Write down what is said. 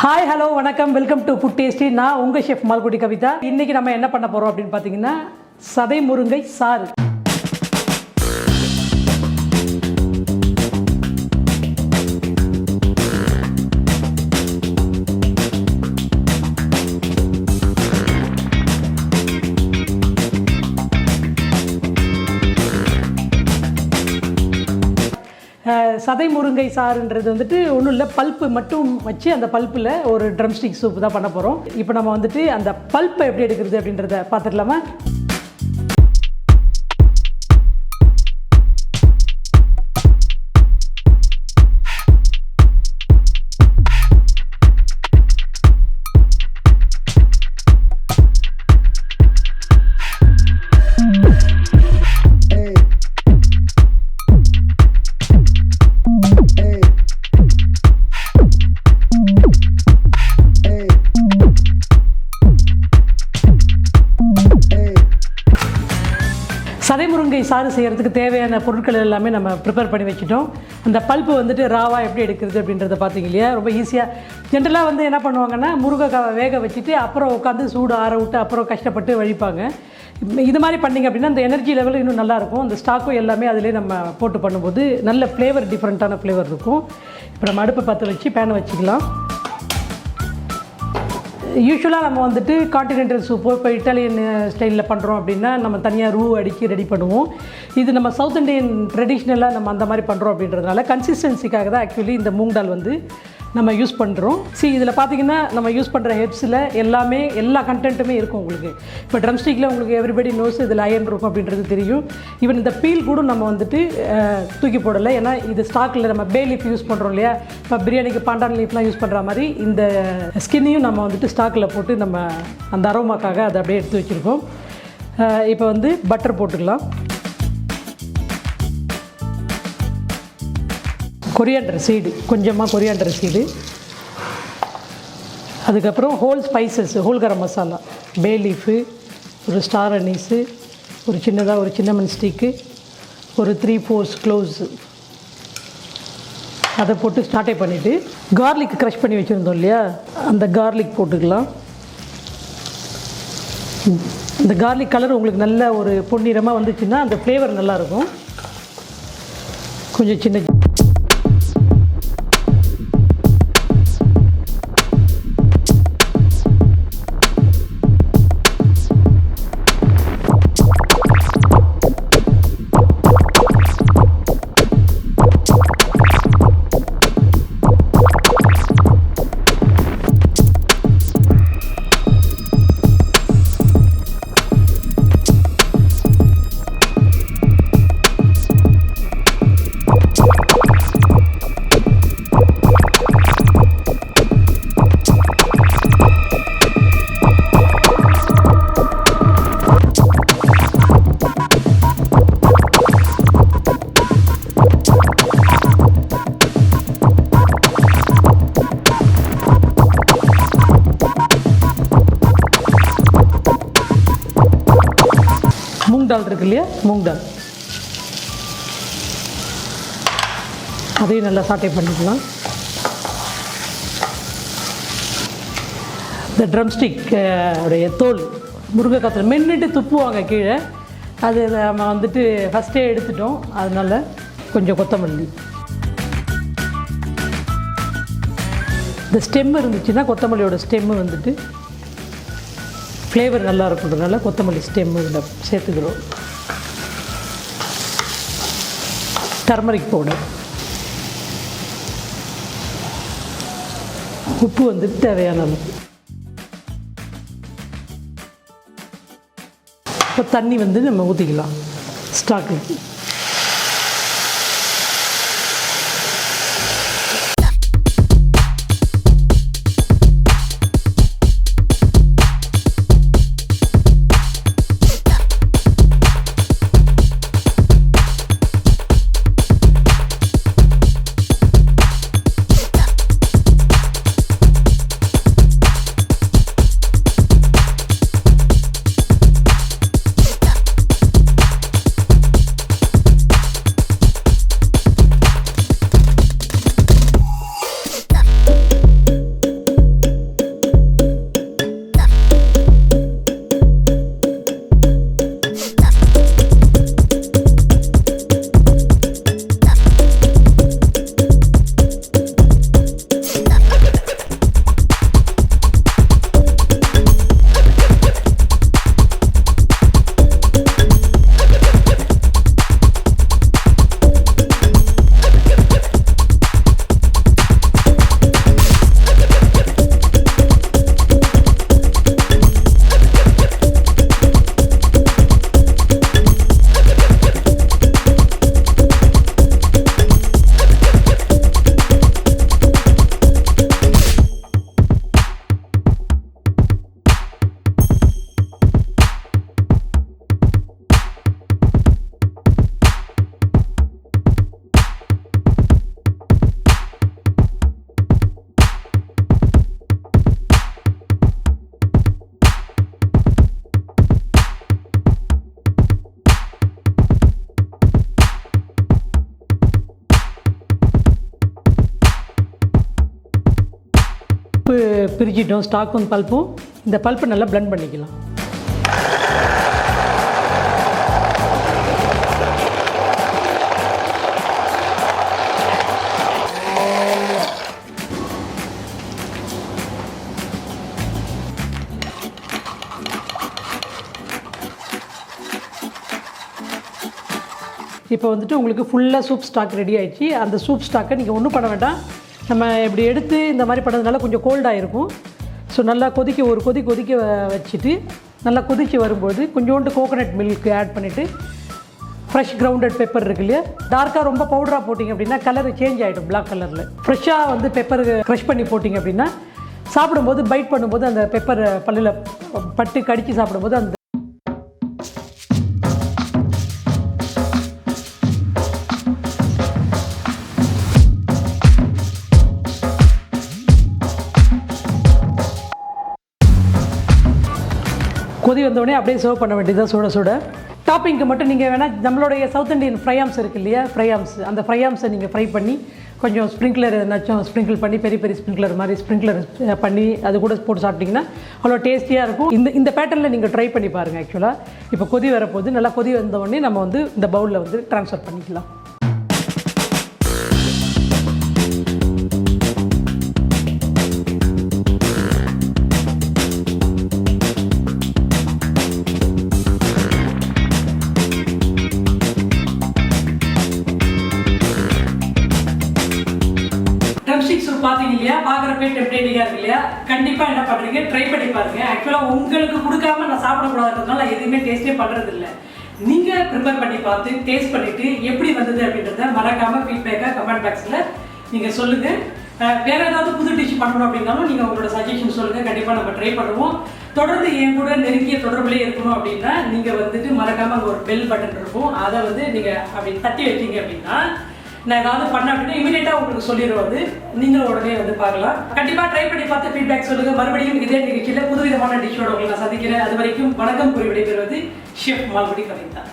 Hi, hello, vanakkam, welcome to Food Tasty. நான் உங்க chef Malgudi Kavitha. இன்னைக்கு நம்ம என்ன பண்ண போறோம் அப்படினு பாத்தீங்கன்னா சதை முருங்கை சாறு. சதை முருங்கை சாறுன்றது வந்துட்டு ஒன்றும் இல்லை, பல்ப்பு மட்டும் வச்சு அந்த பல்ப்பில் ஒரு ட்ரம்ஸ்டிக் சூப் தான் பண்ண போகிறோம். இப்போ நம்ம வந்துட்டு அந்த பல்ப்பை எப்படி எடுக்கிறது அப்படின்றத பார்த்துடலாமா? சதை முருங்கை சாறு செய்கிறதுக்கு தேவையான பொருட்கள் எல்லாமே நம்ம ப்ரிப்பேர் பண்ணி வச்சுட்டோம். அந்த பல்ப்பு வந்துட்டு ராவாக எப்படி எடுக்கிறது அப்படின்றத பார்த்தீங்க இல்லையா? ரொம்ப ஈஸியாக. ஜென்ரலாக வந்து என்ன பண்ணுவாங்கன்னா முருங்கைக்காவை வேக வச்சுட்டு அப்புறம் உட்காந்து சூடு ஆற விட்டு அப்புறம் கஷ்டப்பட்டு வழிப்பாங்க. இது மாதிரி பண்ணிங்க அப்படின்னா அந்த எனர்ஜி லெவல் இன்னும் நல்லாயிருக்கும். அந்த ஸ்டாக்கும் எல்லாமே அதிலே நம்ம போட்டு பண்ணும்போது நல்ல ஃப்ளேவர், டிஃப்ரெண்ட்டான ஃப்ளேவர் இருக்கும். இப்போ நம்ம அடுப்பை பற்ற வச்சு பேனை வச்சுக்கலாம். யூஸ்வலாக நம்ம வந்துட்டு கான்டினென்டல் சூப்போ இப்போ இட்டாலியன் ஸ்டைலில் பண்ணுறோம் அப்படின்னா நம்ம தனியாக அடிக்கி ரெடி பண்ணுவோம். இது நம்ம சவுத் இண்டியன் ட்ரெடிஷ்னலாக நம்ம அந்த மாதிரி பண்ணுறோம் அப்படின்றதுனால கன்சிஸ்டன்சிக்காக தான் ஆக்சுவலி இந்த மூங் தால் வந்து நம்ம யூஸ் பண்ணுறோம். இதில் பார்த்திங்கன்னா நம்ம யூஸ் பண்ணுற ஹெர்ப்ஸில் எல்லா கண்டென்ட்டுமே இருக்கும் உங்களுக்கு. இப்போ ட்ரம்ஸ்டிக்கில் உங்களுக்கு எவ்ரிபடி நோஸ் இதில் அயர்ன் இருக்கும் அப்படின்றது தெரியும். ஈவன் இந்த பீல் கூட நம்ம வந்துட்டு தூக்கி போடலை, ஏன்னா இது ஸ்டாக்கில் நம்ம பே லீஃப் யூஸ் பண்ணுறோம் இல்லையா? இப்போ பிரியாணிக்கு பாண்டான் லீஃப்லாம் யூஸ் பண்ணுற மாதிரி இந்த ஸ்கின்னையும் நம்ம வந்துட்டு ஸ்டாக்கில் போட்டு நம்ம அந்த அரோமாக்காக அதை அப்படியே எடுத்து வச்சுருக்கோம். இப்போ வந்து பட்டர் போட்டுக்கலாம். கொரியாண்டர் சீடு, கொஞ்சமாக கொரியாண்டர் சீடு, அதுக்கப்புறம் whole spices, whole garam masala, பே லீஃபு, ஒரு ஸ்டார் அனீஸு, ஒரு சின்னதாக ஒரு சின்னமன் ஸ்டிக்கு, ஒரு 3/4 க்ளோவ்ஸு, அதை போட்டு ஸ்டார்டே பண்ணிவிட்டு கார்லிக் க்ரஷ் பண்ணி வச்சுருந்தோம் இல்லையா? அந்த கார்லிக் போட்டுக்கலாம். இந்த கார்லிக் கலர் உங்களுக்கு நல்ல ஒரு பொன்னிறமாக வந்துச்சுன்னா அந்த ஃப்ளேவர் நல்லாயிருக்கும். கொஞ்சம் சின்ன மூங் தால் இருக்கு இல்லையா? மூங் தால் அதையும் நல்லா சாட்டை பண்ணிக்கலாம். இந்த ட்ரம்ஸ்டிக் உடைய தோல் முருங்கைக்காத்தில் மென்னுட்டு துப்புவாங்க கீழே, அது நம்ம வந்துட்டு ஃபஸ்ட்டே எடுத்துட்டோம். அதனால் கொஞ்சம் கொத்தமல்லி, இந்த ஸ்டெம்மு இருந்துச்சுன்னா கொத்தமல்லியோட ஸ்டெம்மு வந்துட்டு ஃப்ளேவர் நல்லா இருக்குன்றதுனால கொத்தமல்லி ஸ்டெம்மு இதில் சேர்த்துக்கிறோம். டர்மரிக் பவுடர், உப்பு வந்துட்டு தேவையான அளவு. இப்போ தண்ணி வந்து நம்ம ஊற்றிக்கலாம் ஸ்டாக்குக்கு. பிரிச்சிட்டோம், ஸ்டாக்கும் பல்ப்பும். இந்த பல்ப்பை நல்லா பிளெண்ட் பண்ணிக்கலாம். இப்போ வந்துட்டு உங்களுக்கு ஃபுல்லாக சூப் ஸ்டாக் ரெடி ஆகிடுச்சு. அந்த சூப் ஸ்டாக்கை நீங்கள் ஒன்றும் பண்ண வேண்டாம். நம்ம இப்படி எடுத்து இந்த மாதிரி பண்ணுறதுனால கொஞ்சம் கோல்டாக இருக்கும். ஸோ நல்லா ஒரு கொதிக்க வச்சுட்டு நல்லா கொதித்து வரும்போது கொஞ்சோண்டு கோகோனட் மில்க் ஆட் பண்ணிவிட்டு ஃப்ரெஷ் கிரவுண்டட் பெப்பர் இருக்கு இல்லையா, டார்க்காக ரொம்ப பவுடராக போட்டிங்க அப்படின்னா கலர் சேஞ்ச் ஆகிடும், பிளாக் கலரில். ஃப்ரெஷ்ஷாக வந்து பெப்பர் க்ரஷ் பண்ணி போட்டிங்க அப்படின்னா சாப்பிடும்போது பைட் பண்ணும்போது அந்த பெப்பர் பல்லில் பட்டு கடித்து சாப்பிடும்போது அந்த கொதி வந்தோடனே அப்படியே சர்வ் பண்ண வேண்டியதாக சுட சுட. டாப்பிங்க்கு மட்டும் நீங்கள் வேணால் நம்மளுடைய சவுத் இண்டியன் ஃப்ரையாம்ஸ் இருக்குது இல்லையா, அந்த ஃப்ரையாம்ஸை நீங்கள் ஃப்ரை பண்ணி கொஞ்சம் ஸ்ப்ரிங்க்லர் எதுனாச்சும் ஸ்ப்ரிங்கிள் பண்ணி பெரிய ஸ்ப்ரிங்க்லர் மாதிரி ஸ்ப்ரிங்க்லர் பண்ணி அது கூட போட்டு சாப்பிட்டிங்கன்னா அவ்வளோ டேஸ்டியாக இருக்கும். இந்த பேட்டர்னில் நீங்கள் ட்ரை பண்ணி பாருங்கள். ஆக்சுவலாக இப்போ கொதி வரப்போது, நல்லா கொதி வந்தோடனே நம்ம வந்து இந்த பவுலில் வந்து ட்ரான்ஸ்ஃபர் பண்ணிக்கலாம். ட்ரம்ஸ்டிக் சூப் பார்த்தீங்க இல்லையா, பார்க்குறப்பே டெம்ப்டேட்டிங்காக இருக்கு இல்லையா. கண்டிப்பாக என்ன பண்ணுறீங்க, ட்ரை பண்ணி பாருங்கள். ஆக்சுவலாக உங்களுக்கு கொடுக்காம நான் சாப்பிடக்கூடாதுன்றதுனால நான் எதுவுமே டேஸ்ட்டே பண்ணுறது இல்லை. நீங்கள் ப்ரிப்பேர் பண்ணி பார்த்து டேஸ்ட் பண்ணிவிட்டு எப்படி வந்தது அப்படின்றத மறக்காமல் ஃபீட்பேக்காக கமெண்ட் பாக்ஸில் நீங்கள் சொல்லுங்கள். வேறு ஏதாவது புது டிஷ் பண்ணணும் அப்படின்னாலும் நீங்கள் உங்களோட சஜஷன் சொல்லுங்கள். கண்டிப்பாக நம்ம ட்ரை பண்ணுவோம். தொடர்ந்து என் கூட நெருங்கிய தொடர்புலேயே இருக்கணும் அப்படின்னா நீங்கள் வந்துட்டு மறக்காமல் அங்கே ஒரு பெல் பட்டன் இருக்கும், அதை வந்து நீங்கள் அப்படி தட்டி வச்சிங்க அப்படின்னா நான் ஏதாவது பண்ண அப்படின்னா இமீடியட்டாக உங்களுக்கு சொல்லிடுவது, நீங்களும் உடனே வந்து பார்க்கலாம். கண்டிப்பாக ட்ரை பண்ணி பார்த்து ஃபீட்பேக் சொல்லுங்கள். மறுபடியும் இதே நிகழ்ச்சியில் புதுவிதமான டிஷ்ஷோட உங்களை நான் சந்திக்கிறேன். அது வரைக்கும் வணக்கம் கூறி விடைபெறுவது ஷெஃப் மால்குடி கவிதா.